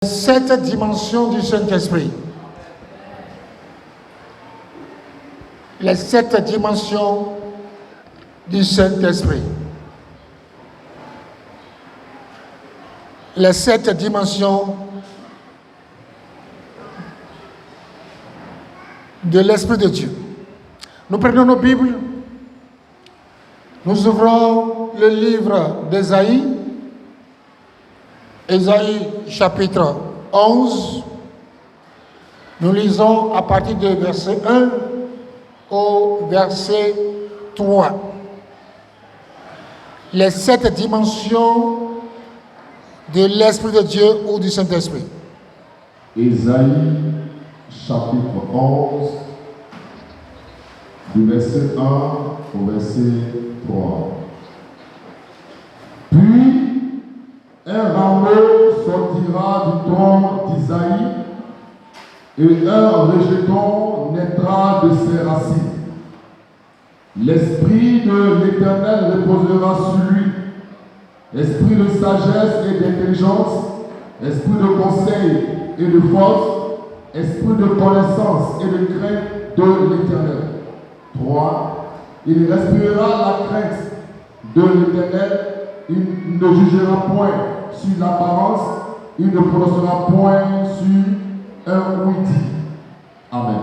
7 dimensions du Saint-Esprit. Les 7 dimensions du Saint-Esprit. Les 7 dimensions de l'Esprit de Dieu. Nous prenons nos Bibles, nous ouvrons le livre d'Ésaïe, Ésaïe chapitre 11, nous lisons à partir du verset 1 au verset 3. Les 7 dimensions de l'Esprit de Dieu ou du Saint-Esprit. Ésaïe chapitre 11, du verset 1 au verset 3. Puis, un rameau sortira du tronc d'Isaïe et un rejeton naîtra de ses racines. L'Esprit de l'Éternel reposera sur lui, esprit de sagesse et d'intelligence, esprit de conseil et de force, esprit de connaissance et de crainte de l'Éternel. 3. Il respirera la crainte de l'Éternel, il ne jugera point sur l'apparence, il ne prononcera point sur un oui-dit. Amen.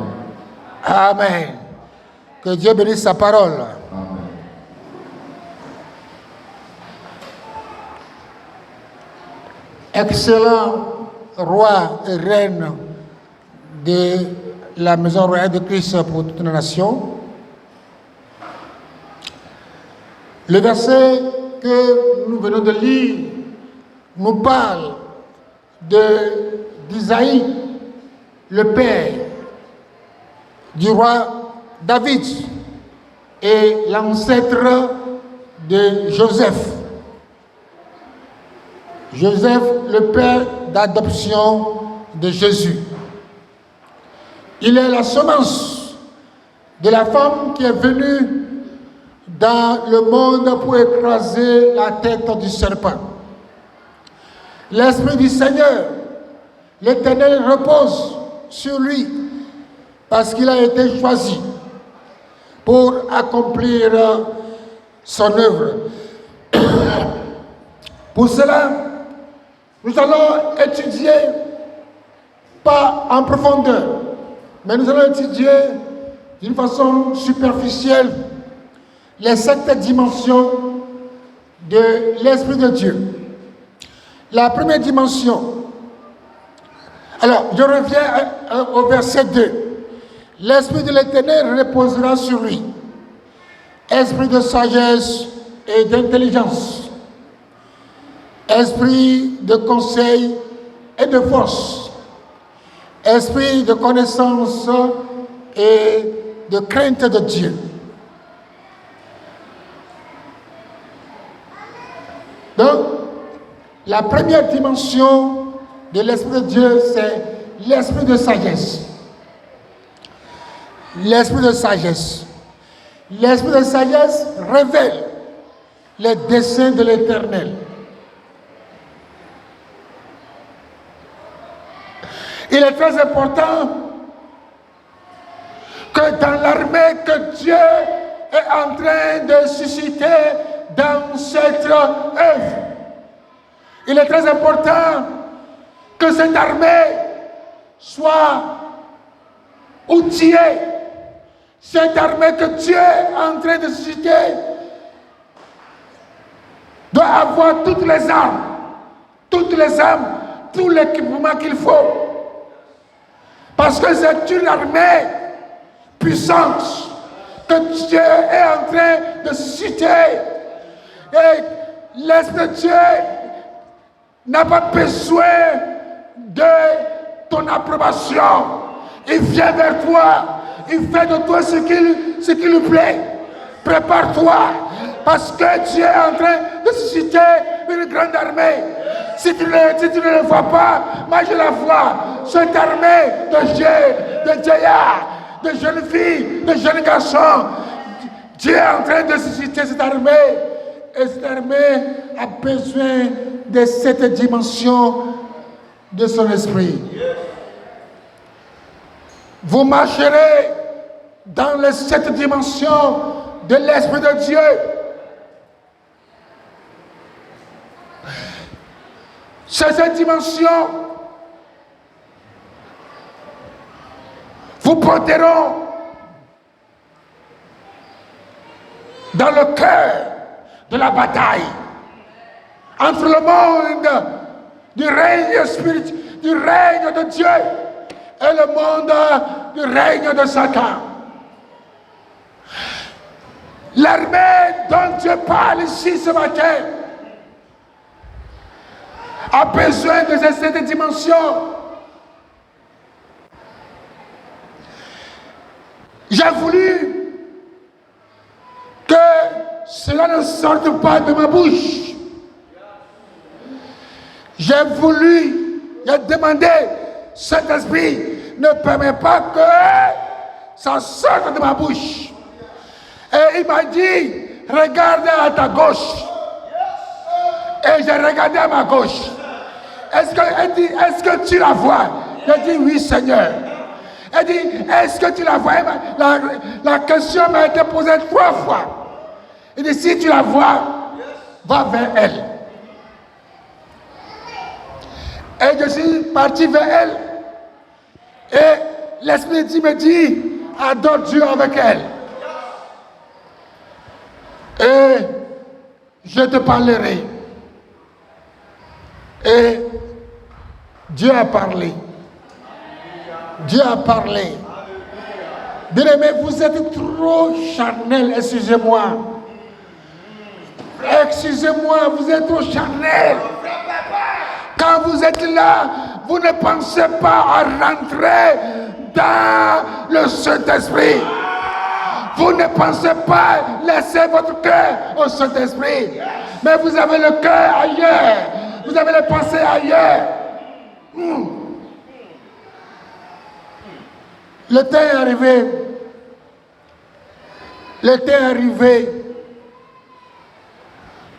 Amen. Que Dieu bénisse sa parole. Amen. Excellent roi et reine de la maison royale de Christ pour toute la nation. Le verset que nous venons de lire nous parle d'Isaïe, le père du roi David et l'ancêtre de Joseph. Joseph, le père d'adoption de Jésus. Il est la semence de la femme qui est venue dans le monde pour écraser la tête du serpent. L'Esprit du Seigneur, l'Éternel, repose sur lui parce qu'il a été choisi pour accomplir son œuvre. Pour cela, nous allons étudier, pas en profondeur, mais nous allons étudier d'une façon superficielle les 7 dimensions de l'Esprit de Dieu. La première dimension, alors je reviens au verset 2. L'Esprit de l'Éternel reposera sur lui, esprit de sagesse et d'intelligence, esprit de conseil et de force, esprit de connaissance et de crainte de Dieu. Donc, la première dimension de l'Esprit de Dieu, c'est l'esprit de sagesse. L'esprit de sagesse. L'esprit de sagesse révèle les desseins de l'Éternel. Il est très important que dans l'armée que Dieu est en train de susciter dans cette œuvre, il est très important que cette armée soit outillée. Cette armée que Dieu est en train de susciter doit avoir toutes les armes, tout l'équipement qu'il faut. Parce que c'est une armée puissante que Dieu est en train de susciter. Et l'Esprit de Dieu n'a pas besoin de ton approbation. Il vient vers toi. Il fait de toi ce qui lui plaît. Prépare-toi. Parce que Dieu est en train de susciter une grande armée. Si tu ne le vois pas, moi je la vois. Cette armée de vieillards, de jeunes filles, de jeunes garçons. Dieu est en train de susciter cette armée. Et cette armée a besoin de cette dimension de son esprit. Vous marcherez dans les 7 dimensions de l'Esprit de Dieu. Ces 7 dimensions vous porteront dans le cœur de la bataille entre le monde du règne spirituel, du règne de Dieu et le monde du règne de Satan. L'armée dont Dieu parle ici ce matin a besoin de ces 7 dimensions. J'ai voulu que cela ne sorte pas de ma bouche. J'ai demandé, Saint-Esprit, ne permet pas que ça sorte de ma bouche. Et il m'a dit, regarde à ta gauche. Et j'ai regardé à ma gauche. Est-ce que tu la vois? J'ai dit, oui, Seigneur. Elle dit, est-ce que tu la vois? La question m'a été posée 3 fois. Il dit, si tu la vois, va vers elle. Et je suis parti vers elle. Et l'Esprit me dit, adore Dieu avec elle. Et je te parlerai. Et Dieu a parlé. Dieu a parlé. Bien-aimés, vous êtes trop charnel, excusez-moi. Excusez-moi, vous êtes trop charnel. Quand vous êtes là, vous ne pensez pas à rentrer dans le Saint-Esprit. Vous ne pensez pas laisser votre cœur au Saint-Esprit. Mais vous avez le cœur ailleurs. Vous avez les pensées ailleurs. Le temps est arrivé. Le temps est arrivé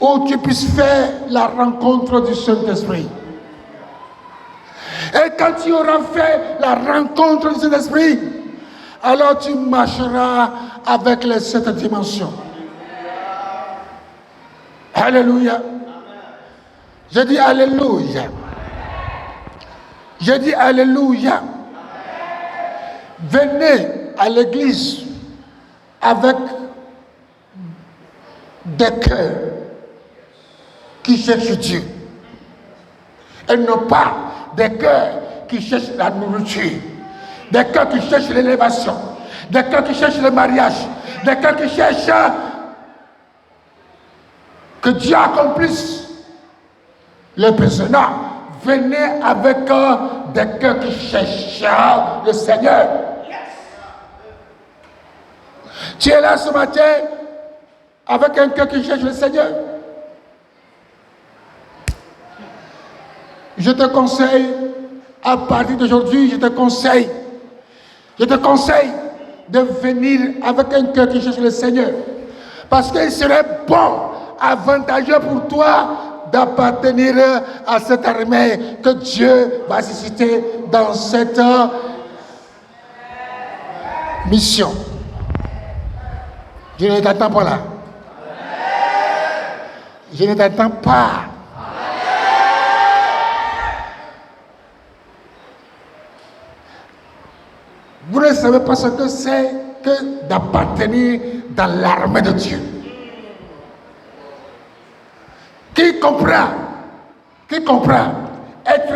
où tu puisses faire la rencontre du Saint-Esprit. Et quand tu auras fait la rencontre du Saint-Esprit, alors tu marcheras avec les 7 dimensions. Alléluia. Je dis Alléluia. Je dis Alléluia. Venez à l'église avec des cœurs qui cherchent Dieu. Et non pas des cœurs qui cherchent la nourriture. Des cœurs qui cherchent l'élévation. Des cœurs qui cherchent le mariage. Des cœurs qui cherchent que Dieu accomplisse le besoin. Venez avec des cœurs qui cherchent le Seigneur. Tu es là ce matin avec un cœur qui cherche le Seigneur. Je te conseille, à partir d'aujourd'hui, je te conseille de venir avec un cœur qui cherche le Seigneur. Parce qu'il serait bon, avantageux pour toi d'appartenir à cette armée que Dieu va susciter dans cette mission. Je ne t'attends pas là. Je ne t'attends pas. Vous ne savez pas ce que c'est que d'appartenir dans l'armée de Dieu. Qui comprend être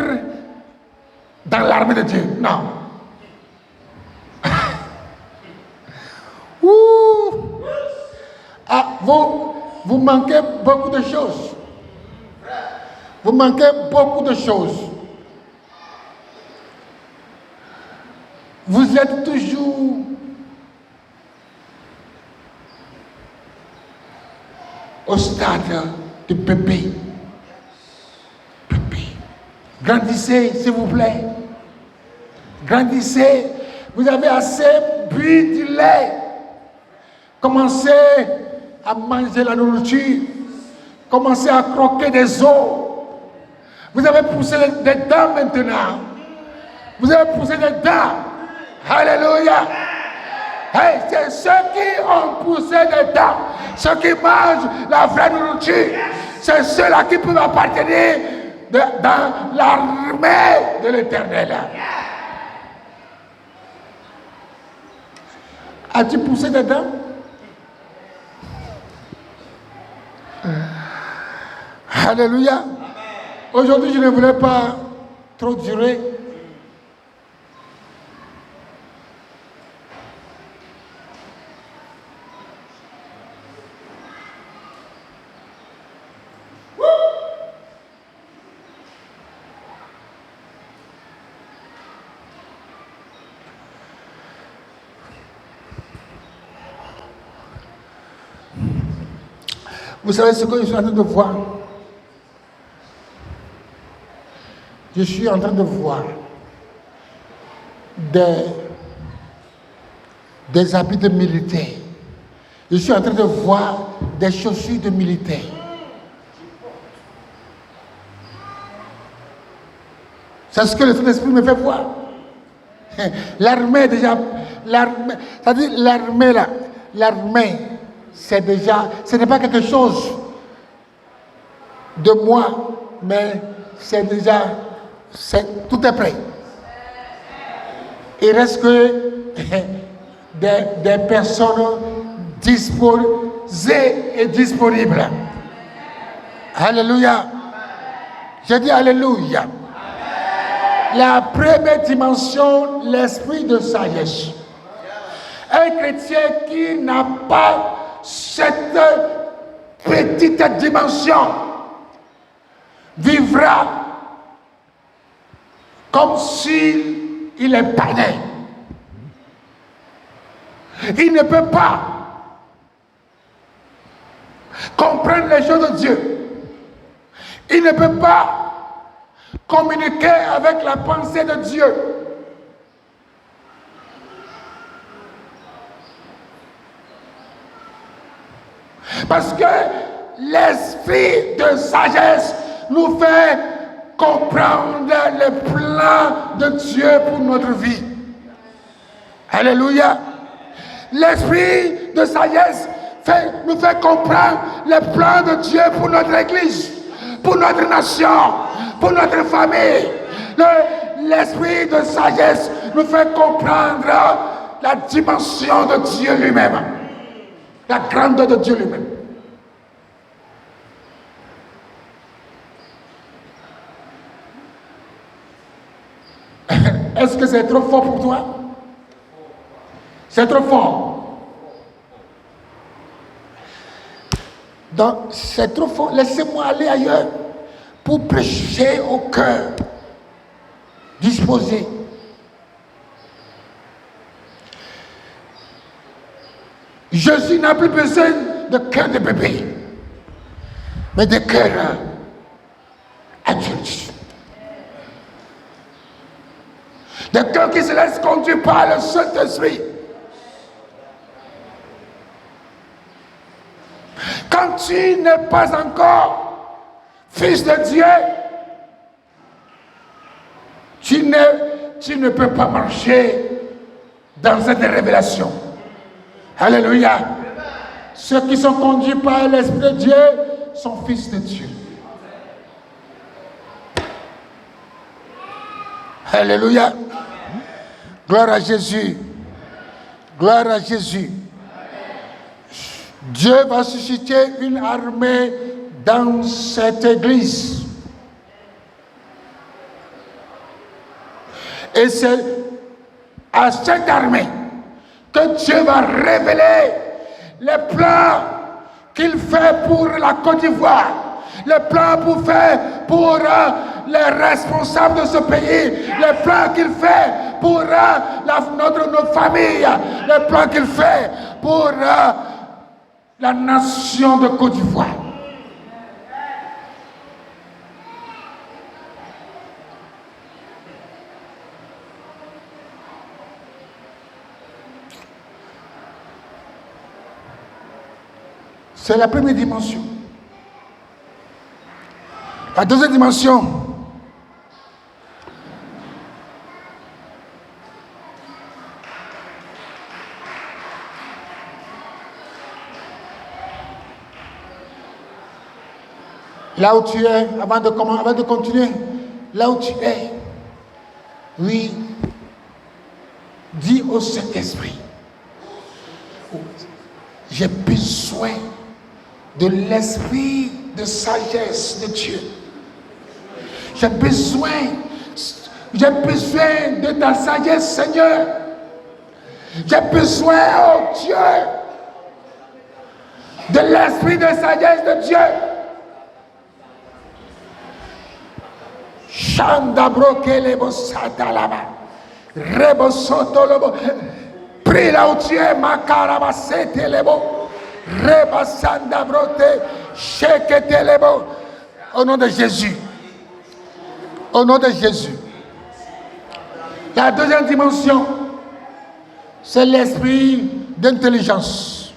dans l'armée de Dieu? Non. Ah, vous manquez beaucoup de choses. Vous manquez beaucoup de choses. Vous êtes toujours au stade de bébé. Bébé. Grandissez, s'il vous plaît. Grandissez. Vous avez assez bu du lait. Commencez à manger la nourriture. Commencez à croquer des os. Vous avez poussé des dents maintenant. Vous avez poussé des dents. Alléluia. Hey, c'est ceux qui ont poussé des dents, ceux qui mangent la vraie nourriture. C'est ceux-là qui peuvent appartenir dans l'armée de l'Éternel. As-tu poussé des dents? Alléluia. Aujourd'hui, je ne voulais pas trop durer. Vous savez ce que je suis en train de voir? Je suis en train de voir des habits de militaires. Je suis en train de voir des chaussures de militaires. C'est ce que le Saint-Esprit me fait voir. L'armée déjà, c'est-à-dire l'armée là, l'armée, c'est déjà, ce n'est pas quelque chose de moi, mais c'est déjà, tout est prêt. Il reste que des personnes disposées et disponibles. Alléluia. Je dis Alléluia. La première dimension, l'esprit de sagesse. Un chrétien qui n'a pas cette petite dimension vivra comme s'il est païen. Il ne peut pas comprendre les choses de Dieu. Il ne peut pas communiquer avec la pensée de Dieu. Parce que l'esprit de sagesse nous fait comprendre le plan de Dieu pour notre vie. Alléluia. L'esprit de sagesse nous fait comprendre le plan de Dieu pour notre église, pour notre nation, pour notre famille. L'esprit de sagesse nous fait comprendre la dimension de Dieu lui-même, la grandeur de Dieu lui-même. Est-ce que c'est trop fort pour toi? C'est trop fort. Donc, c'est trop fort. Laissez-moi aller ailleurs pour prêcher au cœur disposé. Jésus n'a plus besoin de cœur de bébé, mais de cœur adulte. De cœur qui se laisse conduire par le Saint-Esprit. Quand tu n'es pas encore fils de Dieu, tu ne peux pas marcher dans cette révélation. Alléluia. Ceux qui sont conduits par l'Esprit de Dieu sont fils de Dieu. Alléluia. Gloire à Jésus. Gloire à Jésus. Dieu va susciter une armée dans cette église. Et c'est à cette armée que Dieu va révéler les plans qu'il fait pour la Côte d'Ivoire, les plans pour faire pour les responsables de ce pays, les plans qu'il fait pour nos familles, les plans qu'il fait pour la nation de Côte d'Ivoire. C'est la première dimension. La deuxième dimension, Là où tu es, avant de continuer, là où tu es, oui, dis au Saint-Esprit, j'ai besoin de l'esprit de sagesse de Dieu. J'ai besoin de ta sagesse, Seigneur. J'ai besoin, oh Dieu, de l'esprit de sagesse de Dieu. Chandabrokele satalaba. Rebosotolobo. Prie là où tu es, Makarabasetelebo. Rebasandabrote. Sheketelebo. Au nom de Jésus. Au nom de Jésus. La deuxième dimension, c'est l'esprit d'intelligence.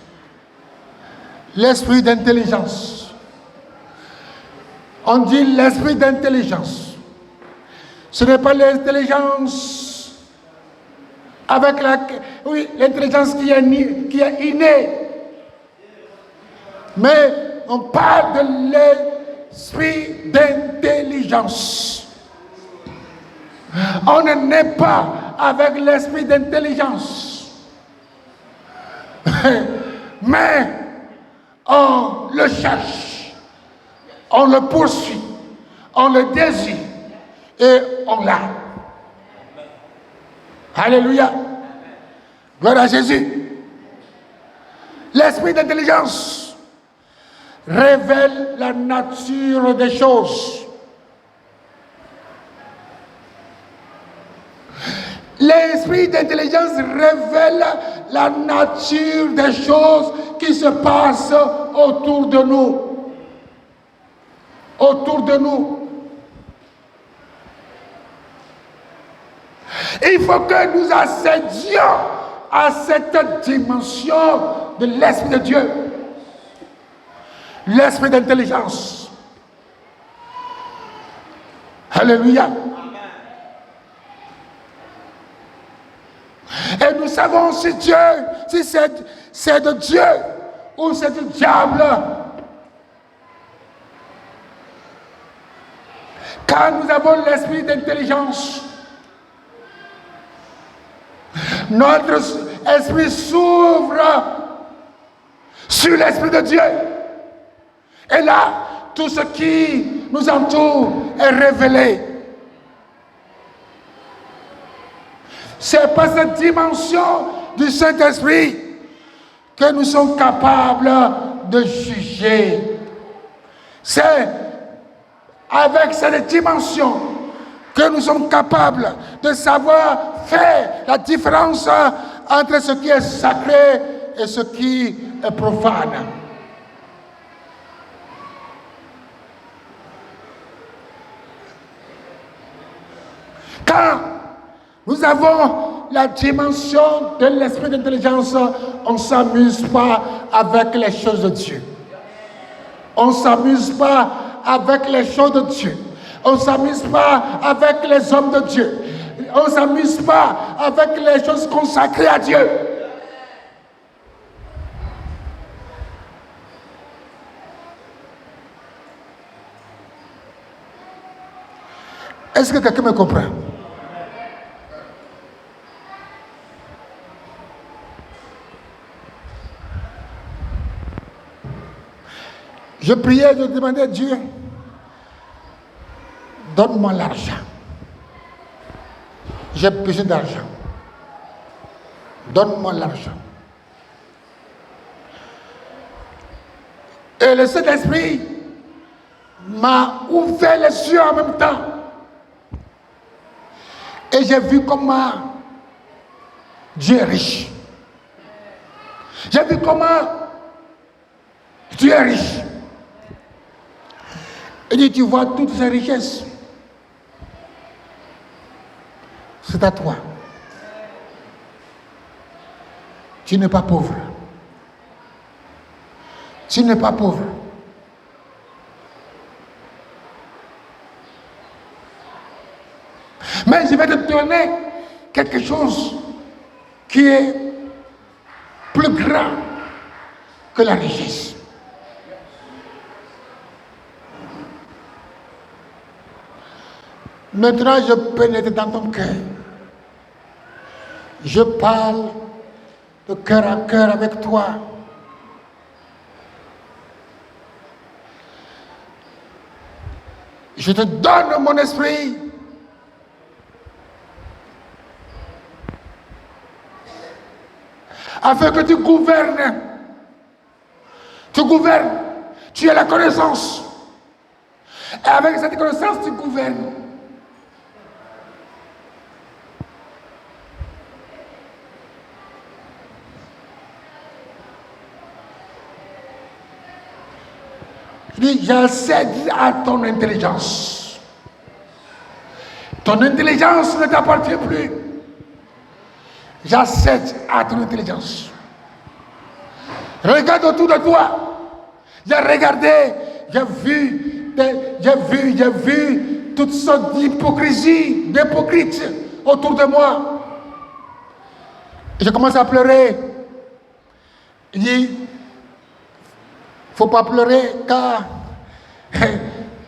L'esprit d'intelligence. On dit l'esprit d'intelligence. Ce n'est pas l'intelligence avec l'intelligence qui est innée. Mais on parle de l'esprit d'intelligence. On ne naît pas avec l'esprit d'intelligence. Mais on le cherche, on le poursuit, on le désire et on l'a. Alléluia. Gloire à Jésus. L'esprit d'intelligence révèle la nature des choses. L'esprit d'intelligence révèle la nature des choses qui se passent autour de nous. Autour de nous. Il faut que nous accédions à cette dimension de l'Esprit de Dieu. L'Esprit d'intelligence. Alléluia. Et nous savons si Dieu, si c'est de Dieu ou c'est du diable. Quand nous avons l'esprit d'intelligence, notre esprit s'ouvre sur l'Esprit de Dieu. Et là, tout ce qui nous entoure est révélé. C'est par cette dimension du Saint-Esprit que nous sommes capables de juger. C'est avec cette dimension que nous sommes capables de savoir faire la différence entre ce qui est sacré et ce qui est profane. Quand nous avons la dimension de l'esprit d'intelligence, on ne s'amuse pas avec les choses de Dieu. On ne s'amuse pas avec les choses de Dieu. On ne s'amuse pas avec les hommes de Dieu. On ne s'amuse pas avec les choses consacrées à Dieu. Est-ce que quelqu'un me comprend? Je priais, je demandais à Dieu, donne-moi l'argent. J'ai besoin d'argent. Donne-moi l'argent. Et le Saint-Esprit m'a ouvert les yeux en même temps. Et j'ai vu comment Dieu est riche. J'ai vu comment Dieu est riche. Il dit, tu vois toutes ces richesses. C'est à toi. Tu n'es pas pauvre. Tu n'es pas pauvre. Mais je vais te donner quelque chose qui est plus grand que la richesse. Maintenant, je pénètre dans ton cœur. Je parle de cœur à cœur avec toi. Je te donne mon esprit. Afin que tu gouvernes. Tu gouvernes. Tu as la connaissance. Et avec cette connaissance, tu gouvernes. Il dit, j'accède à ton intelligence. Ton intelligence ne t'appartient plus. J'accède à ton intelligence. Regarde autour de toi. J'ai regardé, j'ai vu toutes sortes d'hypocrisie, d'hypocrites autour de moi. Et je commence à pleurer. Il dit, faut pas pleurer car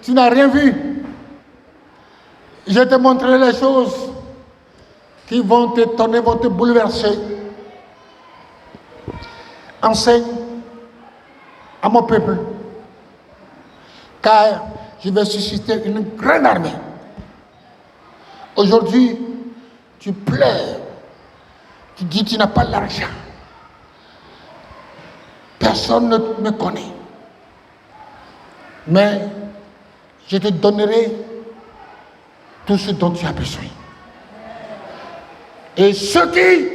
tu n'as rien vu. Je te montrerai les choses qui vont t'étonner, vont te bouleverser. Enseigne à mon peuple, car je vais susciter une grande armée. Aujourd'hui, tu pleures, tu dis tu n'as pas l'argent. Personne ne me connaît. Mais je te donnerai tout ce dont tu as besoin. Et ceux qui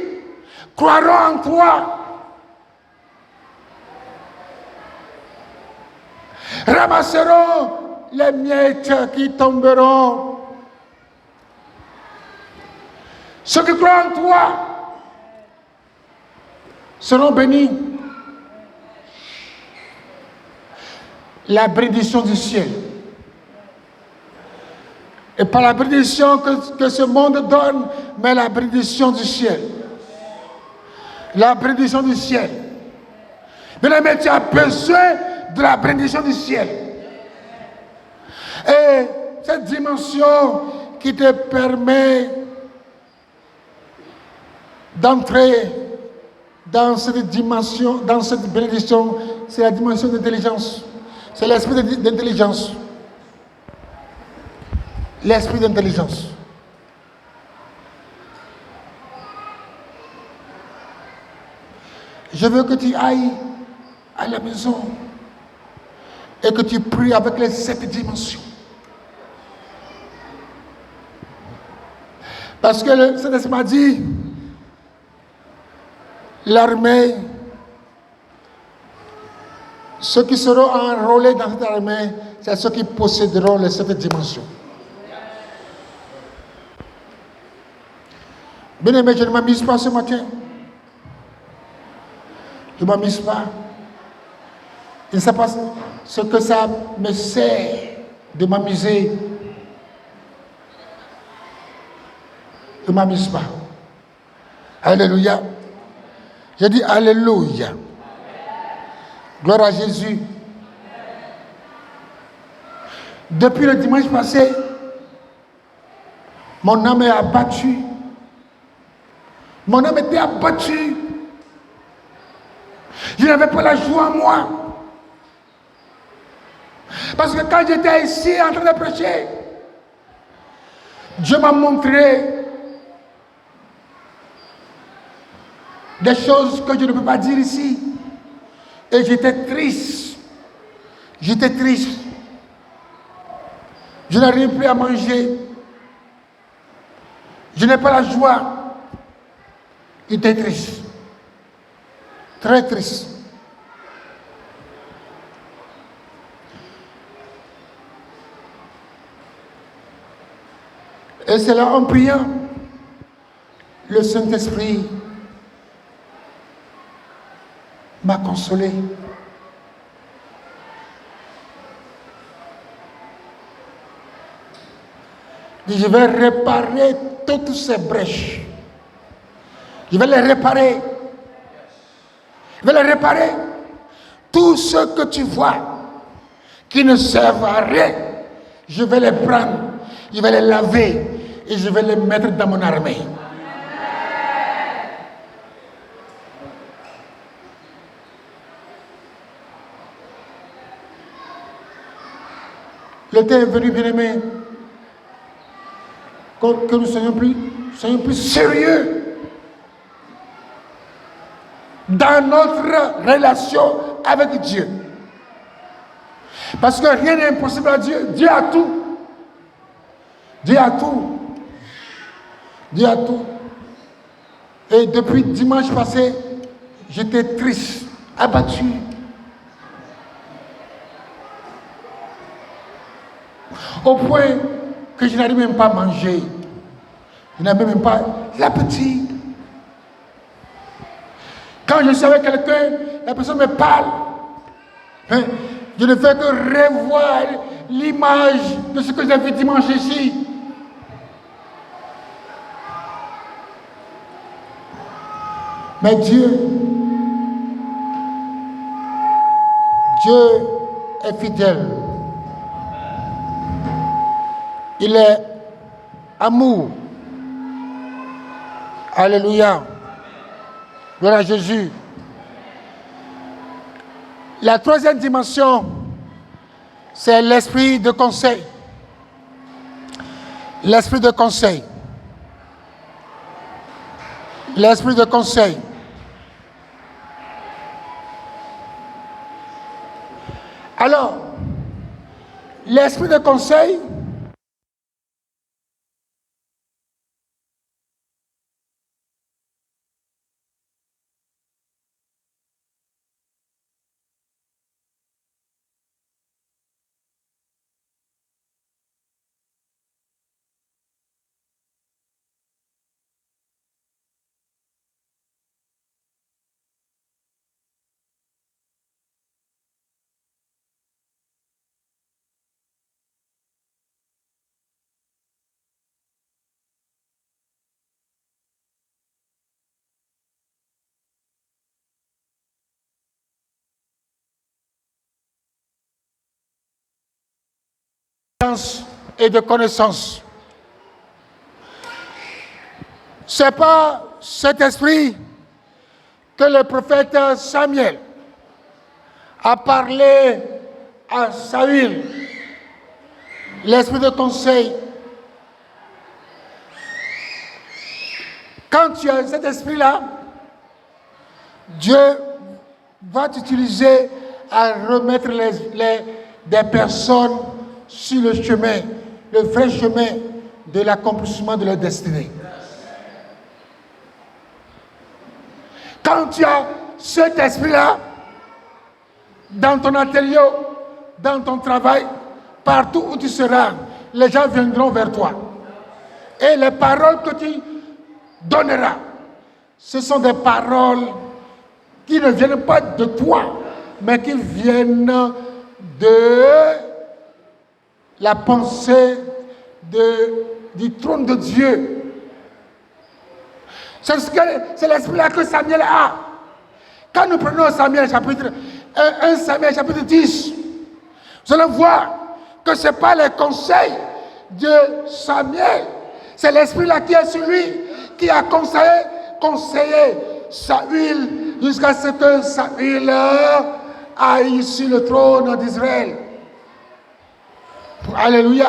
croiront en toi ramasseront les miettes qui tomberont. Ceux qui croient en toi seront bénis. La bénédiction du ciel. Et pas la bénédiction que ce monde donne, mais la bénédiction du ciel. La bénédiction du ciel. Mais tu as besoin de la bénédiction du ciel. Et cette dimension qui te permet d'entrer dans cette dimension, dans cette bénédiction, c'est la dimension d'intelligence. C'est l'esprit d'intelligence. L'esprit d'intelligence. Je veux que tu ailles à la maison et que tu pries avec les 7 dimensions. Parce que le Saint-Esprit m'a dit, l'armée, ceux qui seront enrôlés dans cette armée, c'est ceux qui posséderont les 7 dimensions. Bien aimé, je ne m'amuse pas ce matin. Je ne m'amuse pas. Je ne sais pas ce que ça me sert de m'amuser. Je ne m'amuse pas. Alléluia. Je dis Alléluia. Gloire à Jésus. Depuis le dimanche passé, mon âme est abattue. Mon âme était abattue. Je n'avais pas la joie en moi. Parce que quand j'étais ici en train de prêcher, Dieu m'a montré des choses que je ne peux pas dire ici. Et j'étais triste. J'étais triste. Je n'arrive plus à manger. Je n'ai pas la joie. J'étais triste. Très triste. Et c'est là en priant, le Saint-Esprit m'a consolé. Je vais réparer toutes ces brèches. Je vais les réparer. Je vais les réparer. Tout ce que tu vois qui ne servent à rien, je vais les prendre. je vais les laver et je vais les mettre dans mon armée. Le temps est venu, bien-aimé, que nous soyons plus sérieux dans notre relation avec Dieu. Parce que rien n'est impossible à Dieu. Dieu a tout. Dieu a tout. Dieu a tout. Et depuis dimanche passé, j'étais triste, abattu. Au point que je n'arrive même pas à manger. Je n'avais même pas l'appétit. Quand je suis avec quelqu'un, la personne me parle. Hein, je ne fais que revoir l'image de ce que j'ai vu dimanche ici. Mais Dieu est fidèle. Il est amour. Alléluia. Gloire à Jésus. La troisième dimension, c'est l'esprit de conseil. L'esprit de conseil. L'esprit de conseil. Alors, l'esprit de conseil, et de connaissance. Ce n'est pas cet esprit que le prophète Samuel a parlé à Saül. L'esprit de conseil. Quand tu as cet esprit-là, Dieu va t'utiliser à remettre des personnes sur le chemin, le vrai chemin de l'accomplissement de leur destinée. Quand tu as cet esprit-là, dans ton atelier, dans ton travail, partout où tu seras, les gens viendront vers toi. Et les paroles que tu donneras, ce sont des paroles qui ne viennent pas de toi, mais qui viennent de la pensée du trône de Dieu. C'est l'esprit-là que Samuel a. Quand nous prenons Samuel chapitre 1 Samuel chapitre 10, vous allez voir que ce n'est pas les conseils de Samuel, c'est l'esprit-là qui est sur lui, qui a conseillé Saül jusqu'à ce que Saül aille sur le trône d'Israël. Alléluia.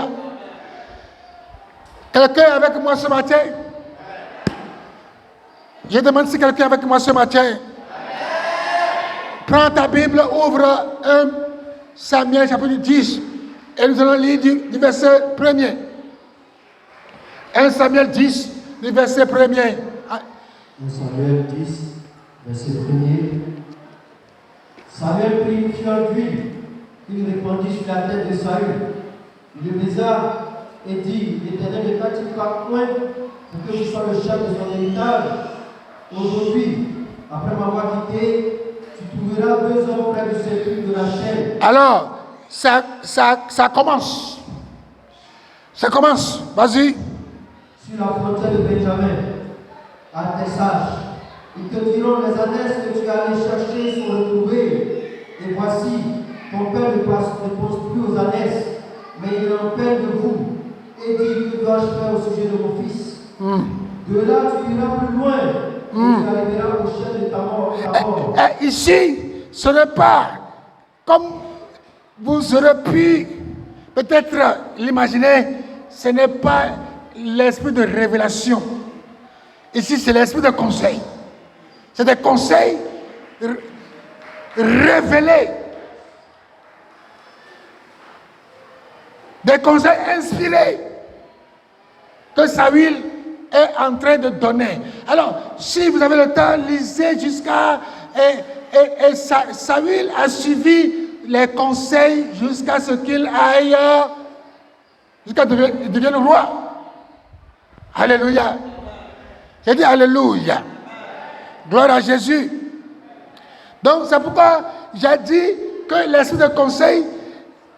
Quelqu'un est avec moi ce matin? Je demande si quelqu'un est avec moi ce matin. Prends ta Bible, ouvre 1 Samuel chapitre 10 et nous allons lire du verset 1er. 1 Samuel 10, du verset 1er. 1 Samuel 10, verset 1er. Samuel prit une fiole d'huile, il répandit sur la tête de Saül. Il le baisa et dit, l'Éternel ne t'attira point pour que je sois le chef de son héritage. Aujourd'hui, après m'avoir quitté, tu trouveras 2 hommes près du sépulcre de Rachel. Alors, ça commence. Ça commence. Vas-y. Sur la frontière de Benjamin, à tes sages. Ils te diront les ânesses que tu es allé chercher sont retrouvées. Et voici, ton père ne pense plus aux ânesses, mais il est en peine de vous. et dit, que dois-je faire au sujet de mon fils? De là, tu iras plus loin. Et tu arriveras au chef de ta mort. Ici, ce n'est pas comme vous aurez pu peut-être l'imaginer, ce n'est pas l'esprit de révélation. Ici, c'est l'esprit de conseil. C'est des conseils révélés. Des conseils inspirés que Saül est en train de donner. Alors, si vous avez le temps, lisez jusqu'à... Et Saül a suivi les conseils jusqu'à ce qu'il aille... jusqu'à ce qu'il devienne roi. Alléluia. J'ai dit Alléluia. Gloire à Jésus. Donc, c'est pourquoi j'ai dit que l'esprit de conseil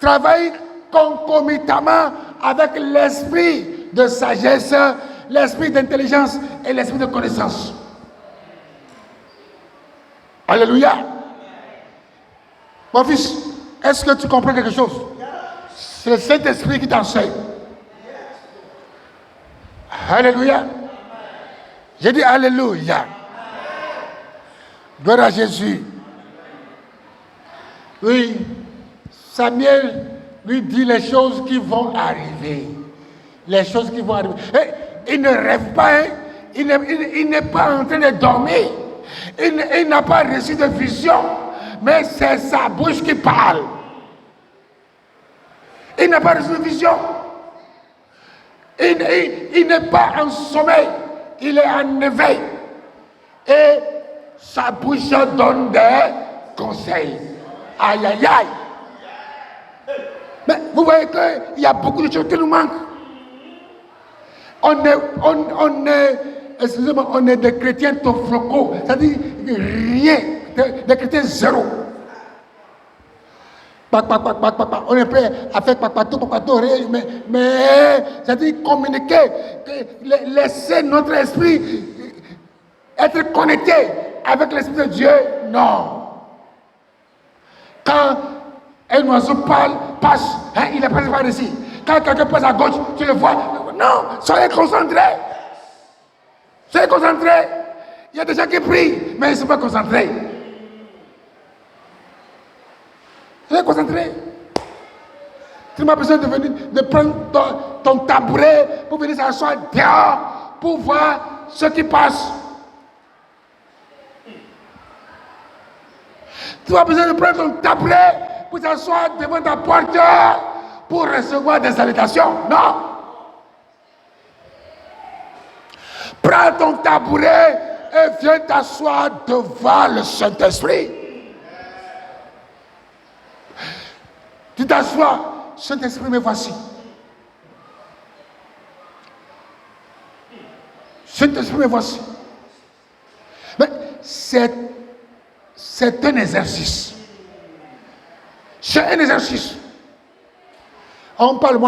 travaille concomitamment avec l'esprit de sagesse, l'esprit d'intelligence et l'esprit de connaissance. Alléluia. Mon fils, est-ce que tu comprends quelque chose? C'est le Saint-Esprit qui t'enseigne. Alléluia. J'ai dit Alléluia. Gloire à Jésus. Oui, Samuel lui dit les choses qui vont arriver. Les choses qui vont arriver. Et il ne rêve pas, hein? Il n'est pas en train de dormir. Il n'a pas reçu de vision. Mais c'est sa bouche qui parle. Il n'a pas reçu de vision. Il n'est pas en sommeil. Il est en éveil. Et sa bouche donne des conseils. Aïe, aïe, aïe. Mais vous voyez qu'il y a beaucoup de choses qui nous manquent. On est des chrétiens toflocos. C'est-à-dire rien. Des chrétiens zéro. On est prêt à faire mais c'est-à-dire communiquer, laisser notre esprit être connecté avec l'esprit de Dieu, non. Quand un oiseau passe, hein, il est passé par ici. Quand quelqu'un passe à gauche, tu le vois. Non, soyez concentrés. Soyez concentrés. Il y a des gens qui prient, mais ils ne sont pas concentrés. Soyez concentrés. Tu n'as pas besoin de prendre ton tabouret pour venir s'asseoir dehors pour voir ce qui passe. Tu n'as pas besoin de prendre ton tabouret pour s'asseoir devant ta porte pour recevoir des salutations. Non. Prends ton tabouret et viens t'asseoir devant le Saint-Esprit. Tu t'assois. Saint-Esprit, me voici. Saint-Esprit, me voici. Mais c'est un exercice. C'est un exercice. On parle,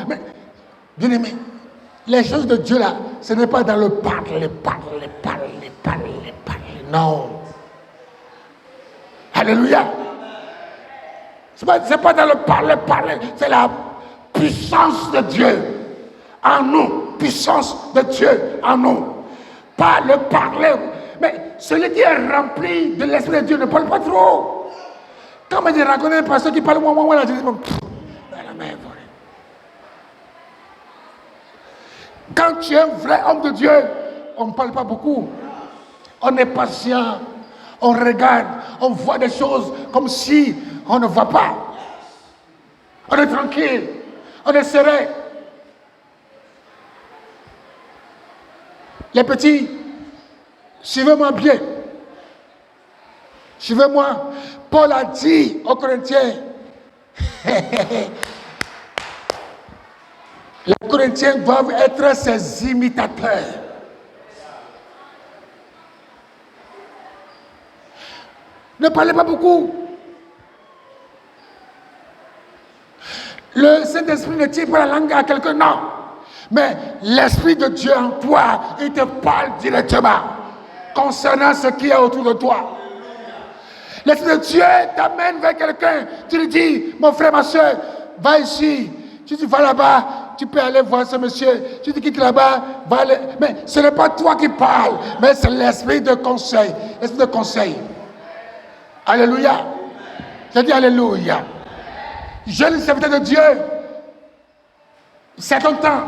mais, bien aimé, les choses de Dieu là, ce n'est pas dans le parler. Non. Alléluia. C'est pas dans le parler, c'est la puissance de Dieu en nous, puissance de Dieu en nous. Pas le parler, mais celui qui est rempli de l'Esprit de Dieu ne parle pas trop. Quand je rencontre un pasteur qui parle, là, je dis, quand tu es un vrai homme de Dieu, on ne parle pas beaucoup. On est patient, on regarde, on voit des choses comme si on ne voit pas. On est tranquille. On est serein. Les petits, suivez-moi bien. Suivez-moi. Paul a dit aux Corinthiens, les Corinthiens doivent être ses imitateurs. Ne parlez pas beaucoup. Le Saint-Esprit ne tire pas la langue à quelqu'un, non. Mais l'Esprit de Dieu en toi, il te parle directement concernant ce qui est autour de toi. L'Esprit de Dieu t'amène vers quelqu'un. Tu lui dis, mon frère, ma soeur, va ici. Tu dis, va là-bas. tu peux aller voir ce monsieur. Tu te quittes là-bas, va aller. Mais ce n'est pas toi qui parles, mais c'est l'esprit de conseil. L'esprit de conseil. Alléluia. Je dis Alléluia. Jeune serviteur de Dieu, c'est ton temps.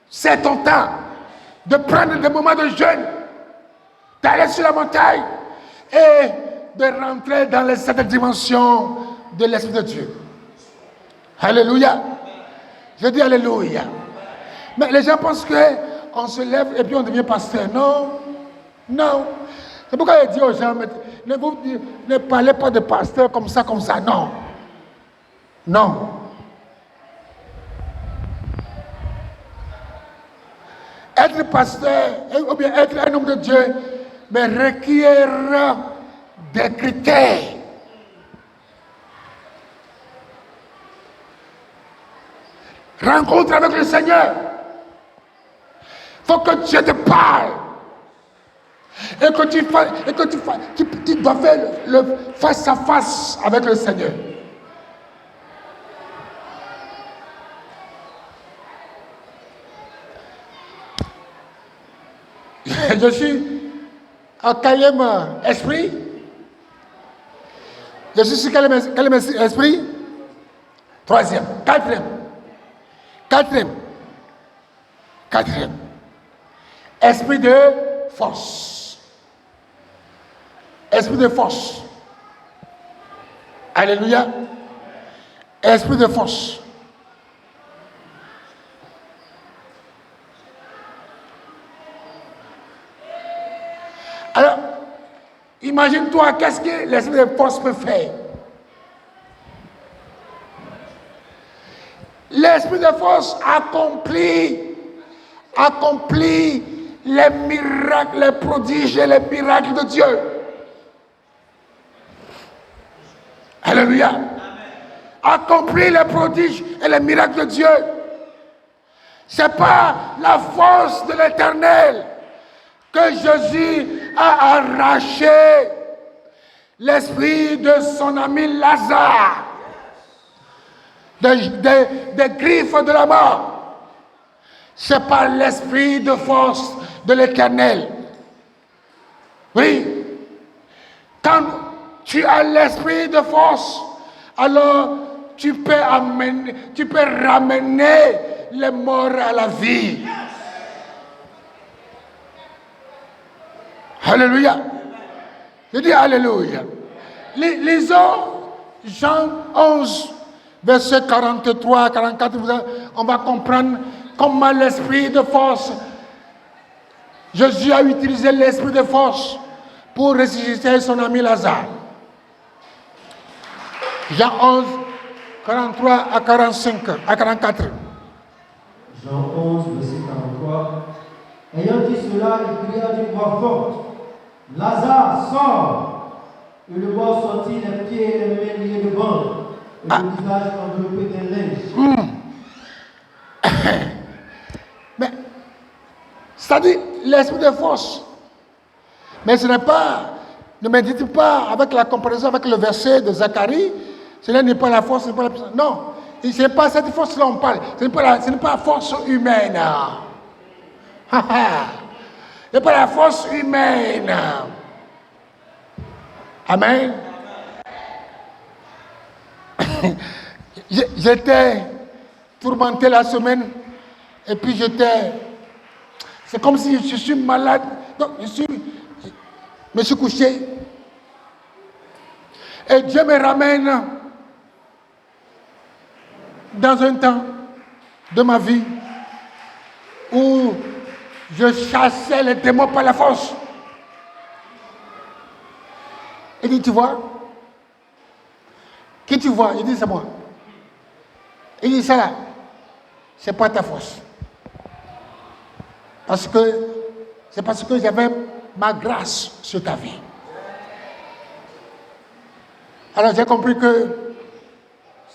C'est ton temps de prendre des moments de jeûne, d'aller sur la montagne et de rentrer dans cette dimension de l'Esprit de Dieu. Alléluia. Je dis Alléluia. Mais les gens pensent qu'on se lève et puis on devient pasteur. Non. Non. C'est pourquoi il dit aux gens, ne parlez pas de pasteur comme ça. Non. Non. Être pasteur, ou bien être un homme de Dieu, mais requiert des critères. Rencontre avec le Seigneur. Il faut que Dieu te parle. Et que tu dois faire le face à face avec le Seigneur. Je suis en quatrième esprit. Je suis sur quatrième esprit. Troisième. Quatrième. Esprit de force. Esprit de force. Alléluia. Esprit de force. Alors, imagine-toi qu'est-ce que l'esprit de force peut faire. L'esprit de force accomplit les miracles, les prodiges et les miracles de Dieu. Alléluia. Accomplit les prodiges et les miracles de Dieu. C'est pas la force de l'Éternel que Jésus a arraché l'esprit de son ami Lazare des griffes de la mort. C'est par l'esprit de force de l'Éternel. Oui. Quand tu as l'esprit de force, alors tu peux ramener les morts à la vie. Alléluia. Je dis Alléluia. Lisons Jean 11, verset 43, 44. On va comprendre comment l'esprit de force, Jésus a utilisé l'esprit de force pour ressusciter son ami Lazare. Jean 11, 43 à 45, à 44. Jean 11, verset 43. Ayant dit cela, il cria d'une voix forte: Lazare, sors! Et le voit sortir les pieds et les mains liés de bandes, et le visage enveloppé d'un linge. Mais, c'est-à-dire l'esprit de force. Mais ce n'est pas, ne médite pas avec la comparaison avec le verset de Zacharie. Cela n'est pas la force, ce n'est pas la puissance. Non, ce n'est pas cette force-là on parle. Ce n'est pas la force humaine. Ce n'est pas la force humaine. Amen. J'étais tourmenté la semaine et puis c'est comme si je suis malade. Donc je me suis couché et Dieu me ramène dans un temps de ma vie où je chassais les démons par la force. Il dit, tu vois? Qui tu vois? Il dit, c'est moi. Il dit, ça là, c'est pas ta force. C'est parce que j'avais ma grâce sur ta vie. Alors j'ai compris que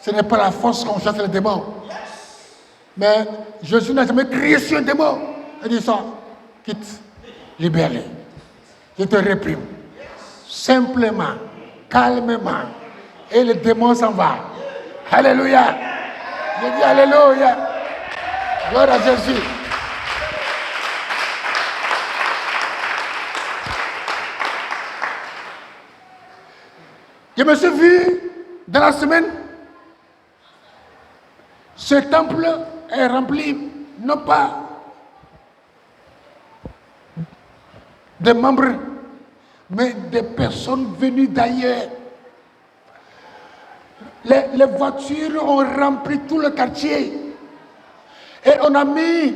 ce n'est pas la force qu'on chasse les démons. Mais Jésus n'a jamais crié sur un démon. Il dit ça, quitte, libère-les. Je te réprime. Simplement, calmement. Et le démon s'en va. Alléluia. Je dis Alléluia. Gloire à Jésus. Je me suis vu dans la semaine, ce temple est rempli, non pas de membres, mais des personnes venues d'ailleurs. Les voitures ont rempli tout le quartier. Et on a mis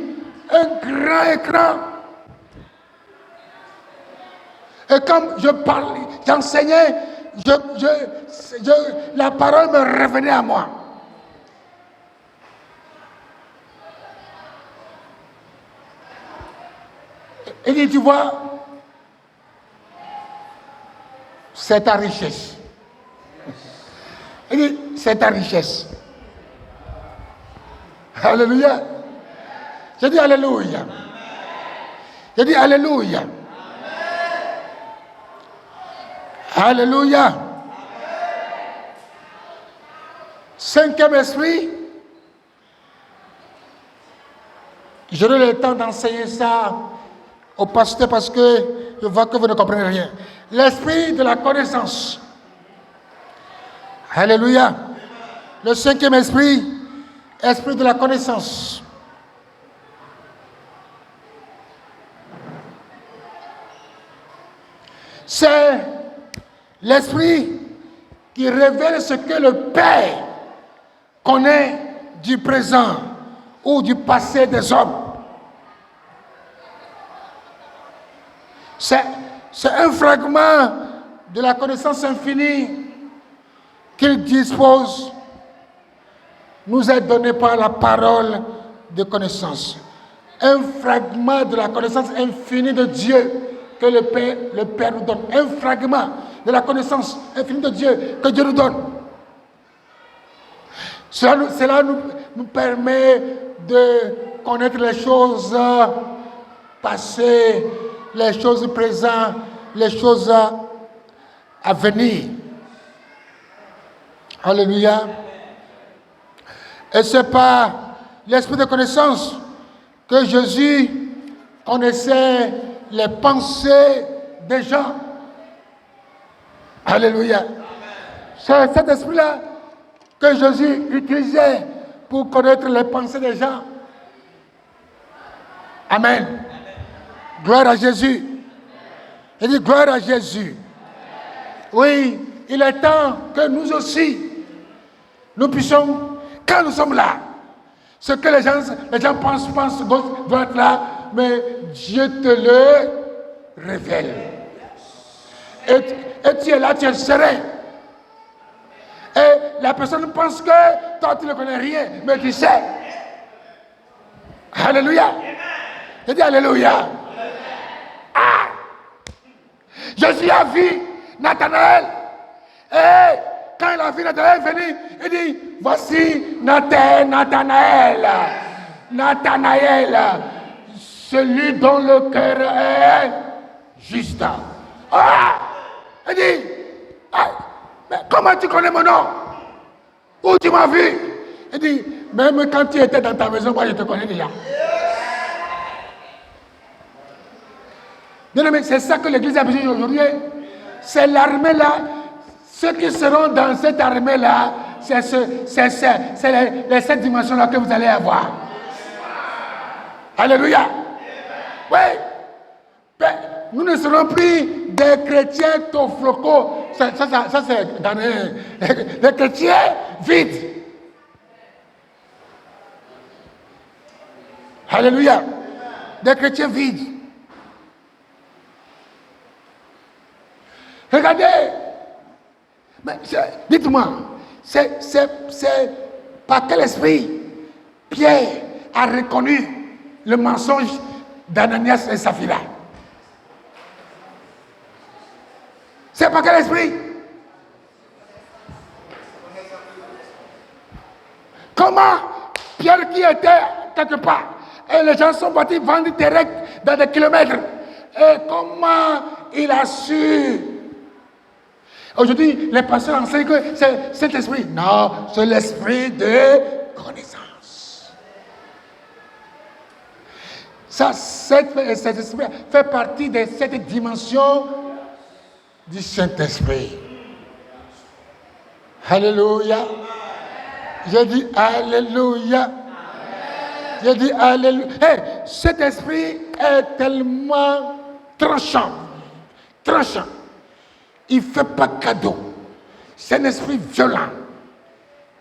un grand écran. Et comme je parlais, j'enseignais, la parole me revenait à moi. Il dit, tu vois, c'est ta richesse. Il dit, c'est ta richesse. Alléluia. J'ai dit Alléluia. J'ai dit Alléluia. Alléluia. Cinquième esprit. J'aurai le temps d'enseigner ça au pasteur parce que je vois que vous ne comprenez rien. L'esprit de la connaissance. Alléluia. Le cinquième esprit, esprit de la connaissance. C'est l'esprit qui révèle ce que le Père connaît du présent ou du passé des hommes. C'est un fragment de la connaissance infinie qu'il dispose, nous est donné par la parole de connaissance. Un fragment de la connaissance infinie de Dieu que le Père nous donne. Un fragment de la connaissance infinie de Dieu que Dieu nous donne. Cela nous permet de connaître les choses passées, les choses présentes, les choses à venir. Alléluia. Et c'est par l'esprit de connaissance que Jésus connaissait les pensées des gens. Alléluia. C'est cet esprit-là que Jésus utilisait pour connaître les pensées des gens. Amen. Gloire à Jésus. Il dit gloire à Jésus. Oui, il est temps que nous aussi, nous puissions, quand nous sommes là, ce que les gens pensent doit être là, mais Dieu te le révèle. Et tu es là, tu es serein. Et la personne pense que toi tu ne connais rien, mais tu sais. Alléluia. Je dis Alléluia. Ah! Jésus a vu Nathanaël. Et quand il a vu Nathanaël venir, il dit, voici Nathanaël. Nathanaël, celui dont le cœur est juste. Ah! Il dit, ah, mais comment tu connais mon nom? Où tu m'as vu? Il dit, même quand tu étais dans ta maison, moi je te connais déjà. Bien aimé, c'est ça que l'Église a besoin aujourd'hui. C'est l'armée là. Ceux qui seront dans cette armée là, c'est les 7 dimensions là que vous allez avoir. Alléluia. Oui. Ben, nous ne serons plus des chrétiens toflocos. Ça c'est dans des chrétiens vides. Alléluia. Des chrétiens vides. Regardez. Mais dites-moi, c'est par quel esprit Pierre a reconnu le mensonge d'Ananias et Saphira? C'est par quel esprit? Comment Pierre qui était quelque part et les gens sont partis vendre direct dans des kilomètres, et comment il a su? Aujourd'hui, les pasteurs enseignent que c'est cet esprit. Non, c'est l'esprit de connaissance. cet esprit fait partie de cette dimension du Saint-Esprit. Alléluia. J'ai dit Alléluia. J'ai dit Alléluia. Hey, cet esprit est tellement tranchant. Tranchant. Il ne fait pas cadeau. C'est un esprit violent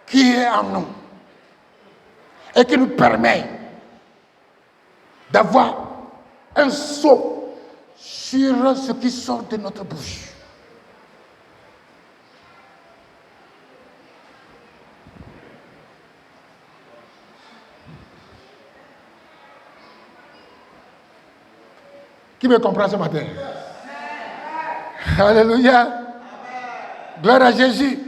qui est en nous et qui nous permet d'avoir un saut sur ce qui sort de notre bouche. Qui me comprend ce matin? Alléluia. Gloire à Jésus.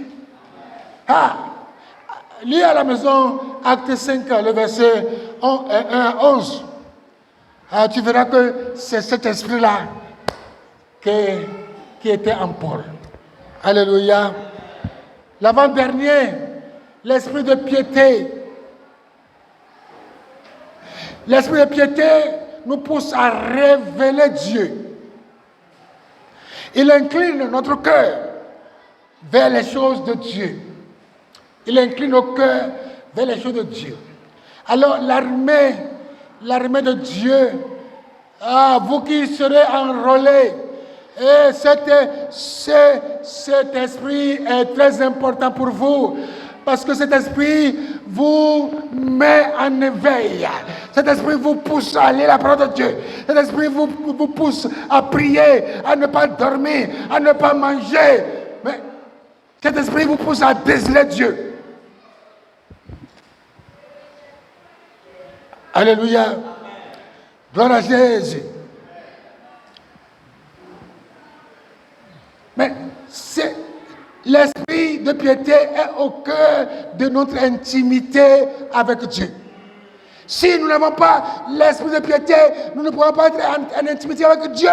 Lis à la maison Acte 5, le verset 1 à 11. Tu verras que c'est cet esprit-là qui était en Paul. Alléluia. L'avant-dernier, l'esprit de piété. L'esprit de piété nous pousse à révéler Dieu. Il incline notre cœur vers les choses de Dieu. Il incline nos cœurs vers les choses de Dieu. Alors l'armée de Dieu, vous qui serez enrôlés, et cet esprit est très important pour vous, parce que cet esprit vous met en éveil. Cet esprit vous pousse à lire la parole de Dieu. Cet esprit vous pousse à prier, à ne pas dormir, à ne pas manger. Mais cet esprit vous pousse à désirer Dieu. Alléluia. Gloire à Jésus. Mais c'est l'esprit de piété est au cœur de notre intimité avec Dieu. Si nous n'avons pas l'esprit de piété, nous ne pourrons pas être en intimité avec Dieu.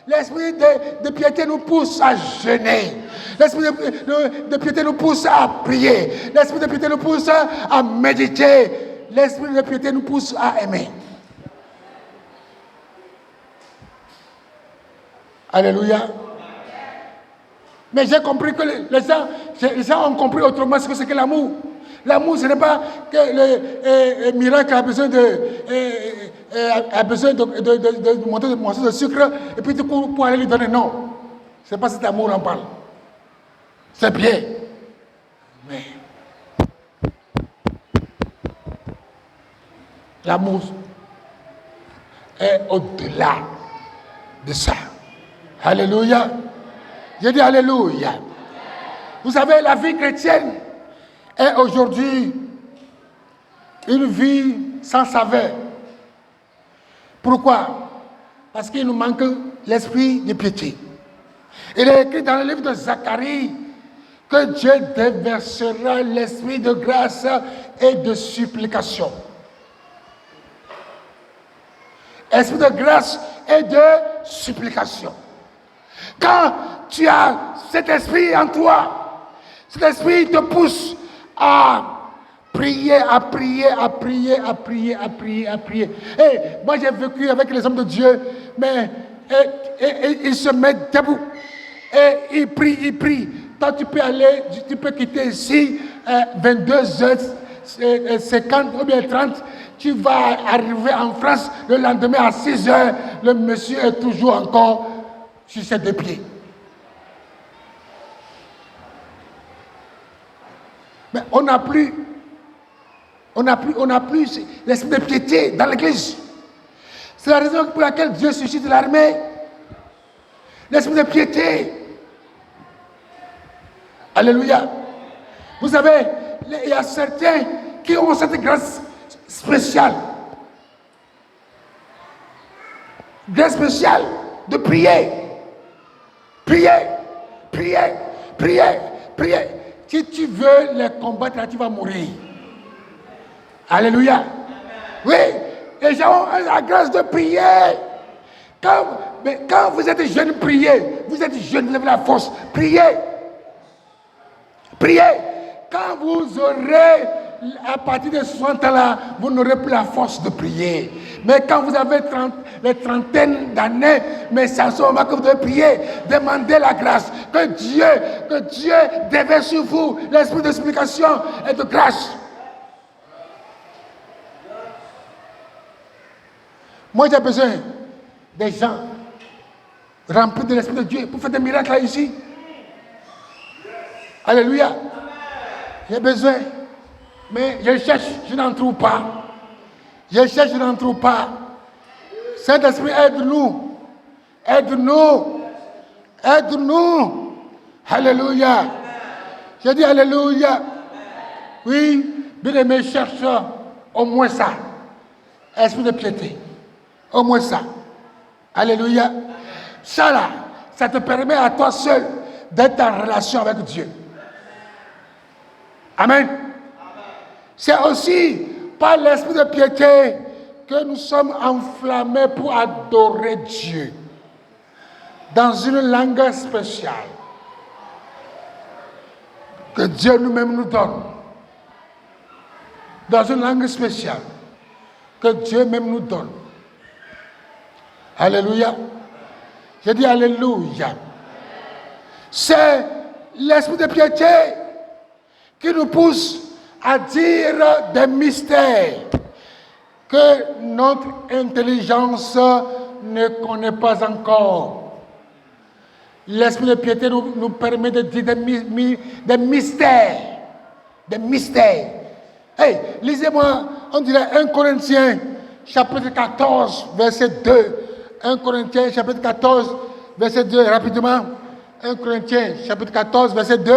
L'esprit de piété nous pousse à jeûner. L'esprit de piété nous pousse à prier. L'esprit de piété nous pousse à méditer. L'esprit de piété nous pousse à aimer. Alléluia. Mais j'ai compris que les gens ont compris autrement ce que c'est que l'amour. L'amour, ce n'est pas que le miracle a besoin de monter de morceaux de sucre et puis du coup pour aller lui donner. Non. Ce n'est pas cet amour on parle. C'est bien. Mais l'amour est au-delà de ça. Alléluia. J'ai dit Alléluia. Vous savez, la vie chrétienne est aujourd'hui une vie sans saveur. Pourquoi? Parce qu'il nous manque l'esprit de piété. Il est écrit dans le livre de Zacharie que Dieu déversera l'esprit de grâce et de supplication. Esprit de grâce et de supplication. Quand tu as cet esprit en toi, cet esprit te pousse à prier, à prier, à prier, à prier, à prier, à prier. Et moi j'ai vécu avec les hommes de Dieu, mais ils se mettent debout et ils prient. Toi tu peux aller, tu peux quitter ici 22h50 ou bien 30. Tu vas arriver en France le lendemain à 6h, le monsieur est toujours encore sur ses deux pieds. Mais on n'a plus l'esprit de piété dans l'église. C'est la raison pour laquelle Dieu suscite l'armée. L'esprit de piété. Alléluia. Vous savez, il y a certains qui ont cette grâce spéciale. Grâce spéciale de prier. Prier, prier, prier, prier. Si tu veux les combattre, tu vas mourir. Alléluia. Oui, les gens ont la grâce de prier. Quand vous êtes jeune, priez. Vous êtes jeune, vous avez la force. Priez. Priez. Quand vous aurez à partir de 60 ans-là, vous n'aurez plus la force de prier. Mais quand vous avez les trentaines d'années, mais c'est à ce moment que vous devez prier, demander la grâce, que Dieu déverse sur vous l'esprit d'explication et de grâce. Moi, j'ai besoin des gens remplis de l'esprit de Dieu pour faire des miracles là ici. Alléluia. J'ai besoin. Mais je cherche, je n'en trouve pas. Je cherche, je n'en trouve pas. Saint-Esprit, aide-nous. Aide-nous. Aide-nous. Alléluia. J'ai dit Alléluia. Oui, bien aimé, cherche au moins ça. Esprit de piété. Au moins ça. Alléluia. Ça là, ça te permet à toi seul d'être en relation avec Dieu. Amen. C'est aussi par l'esprit de piété que nous sommes enflammés pour adorer Dieu dans une langue spéciale que Dieu nous-même nous donne. Dans une langue spéciale que Dieu même nous donne. Alléluia. Je dis Alléluia. C'est l'esprit de piété qui nous pousse à dire des mystères que notre intelligence ne connaît pas encore. L'esprit de piété nous permet de dire des mystères. Des mystères. Hey, lisez-moi, on dirait 1 Corinthiens, chapitre 14, verset 2. 1 Corinthiens, chapitre 14, verset 2, rapidement. 1 Corinthiens, chapitre 14, verset 2.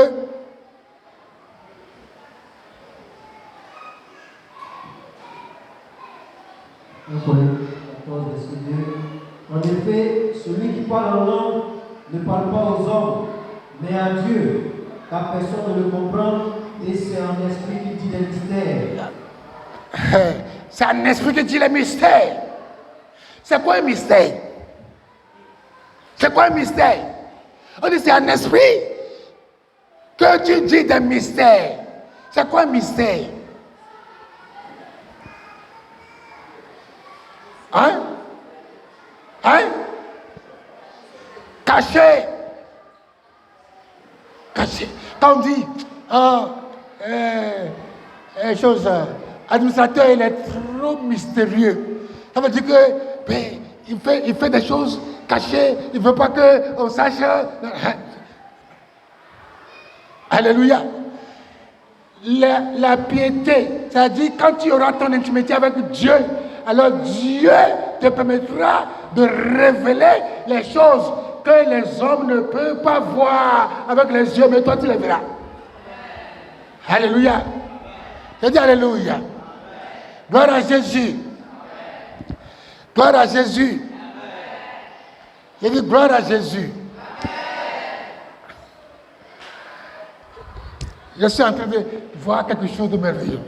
En effet, celui qui parle en langue ne parle pas aux hommes, mais à Dieu, car personne ne le comprend, et c'est un esprit qui dit des mystères. C'est un esprit qui dit les mystères. C'est quoi un mystère? C'est quoi un mystère? On dit c'est un esprit que tu dis des mystères. C'est quoi un mystère? Hein? Hein? Caché. Caché. Quand on dit, administrateur, il est trop mystérieux. Ça veut dire que ben, il fait des choses cachées, il ne veut pas qu'on sache. Alléluia. La piété, c'est-à-dire quand tu auras ton intimité avec Dieu, alors Dieu te permettra de révéler les choses que les hommes ne peuvent pas voir avec les yeux, mais toi tu les verras. Alléluia. Je dis Alléluia. Gloire à Jésus. Gloire à Jésus. Je dis gloire à Jésus. Je suis en train de voir quelque chose de merveilleux.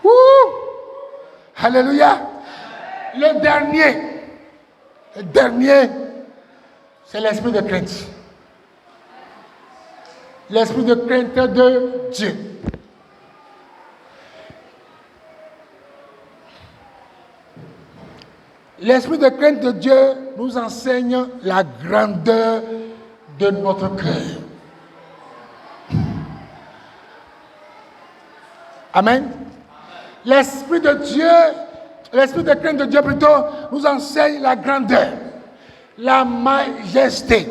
Ouh! Alléluia. Le dernier, c'est l'esprit de crainte. L'esprit de crainte de Dieu. L'esprit de crainte de Dieu nous enseigne la grandeur de notre cœur. Amen. L'esprit de Dieu, l'esprit de crainte de Dieu plutôt, nous enseigne la grandeur, la majesté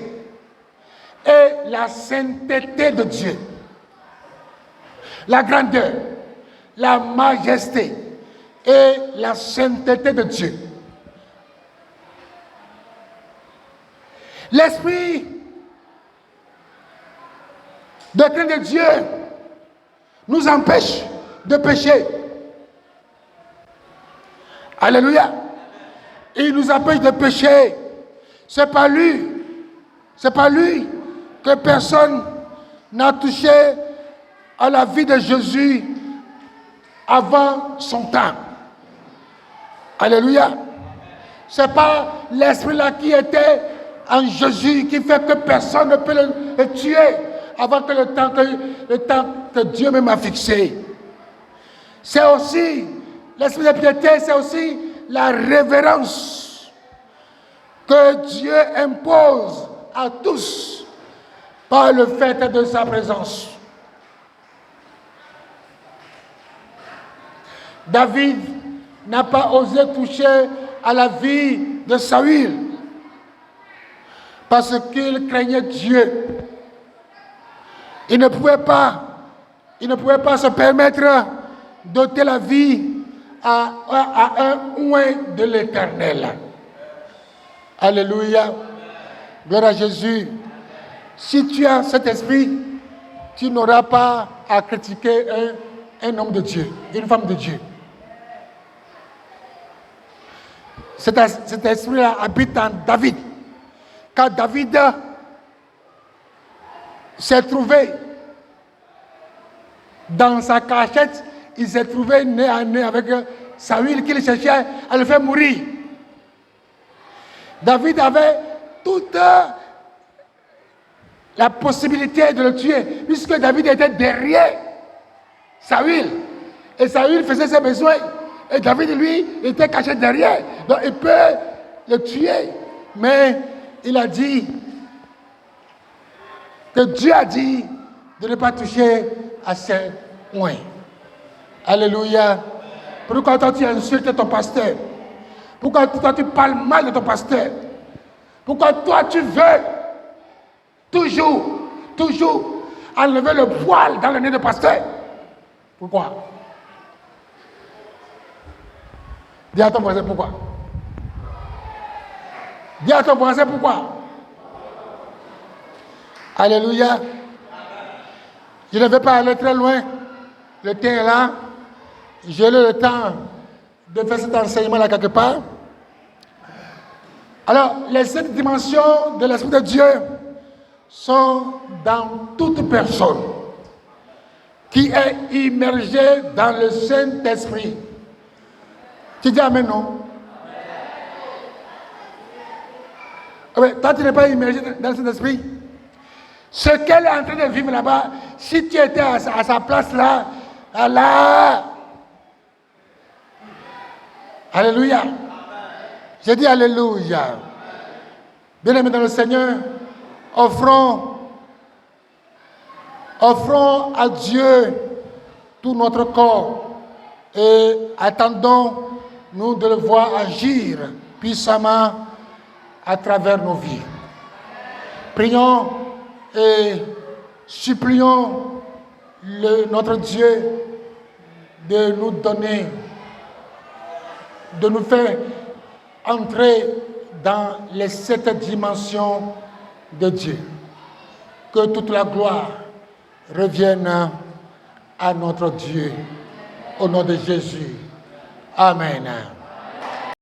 et la sainteté de Dieu. La grandeur, la majesté et la sainteté de Dieu. L'esprit de crainte de Dieu nous empêche de pécher. Alléluia. Il nous empêche de pécher. C'est pas lui que personne n'a touché à la vie de Jésus avant son temps. Alléluia. C'est pas l'esprit là qui était en Jésus qui fait que personne ne peut le tuer. avant que le temps que Dieu me m'a fixé. C'est aussi, l'esprit de piété, c'est aussi la révérence que Dieu impose à tous par le fait de sa présence. David n'a pas osé toucher à la vie de Saül parce qu'il craignait Dieu. Il ne pouvait pas se permettre d'ôter la vie à un oint de l'Éternel. Alléluia. Gloire à Jésus. Si tu as cet esprit, tu n'auras pas à critiquer un homme de Dieu, une femme de Dieu. Cet esprit-là habite en David. Quand David s'est trouvé dans sa cachette, il s'est trouvé nez à nez avec Saül qui cherchait à le faire mourir. David avait toute la possibilité de le tuer, puisque David était derrière Saül. Et Saül faisait ses besoins. Et David, lui, était caché derrière. Donc il peut le tuer. Mais il a dit que Dieu a dit de ne pas toucher à ses oints. Alléluia. Pourquoi toi tu insultes ton pasteur? Pourquoi toi tu parles mal de ton pasteur? Pourquoi toi tu veux toujours enlever le poil dans le nez du pasteur? Pourquoi? Dis à ton voisin pourquoi. Dis à ton voisin pourquoi. Alléluia. Je ne vais pas aller très loin. Le temps est là. J'ai le temps de faire cet enseignement-là quelque part. Alors, les 7 dimensions de l'Esprit de Dieu sont dans toute personne qui est immergée dans le Saint-Esprit. Tu dis amen, non? Oui, toi, tu n'es pas immergé dans le Saint-Esprit. Ce qu'elle est en train de vivre là-bas, si tu étais à sa place là, alléluia. J'ai dit alléluia. Bien-aimés dans le Seigneur, offrons à Dieu tout notre corps et attendons-nous de le voir agir puissamment à travers nos vies. Prions et supplions notre Dieu de nous donner, de nous faire entrer dans les 7 dimensions de Dieu. Que toute la gloire revienne à notre Dieu. Au nom de Jésus. Amen.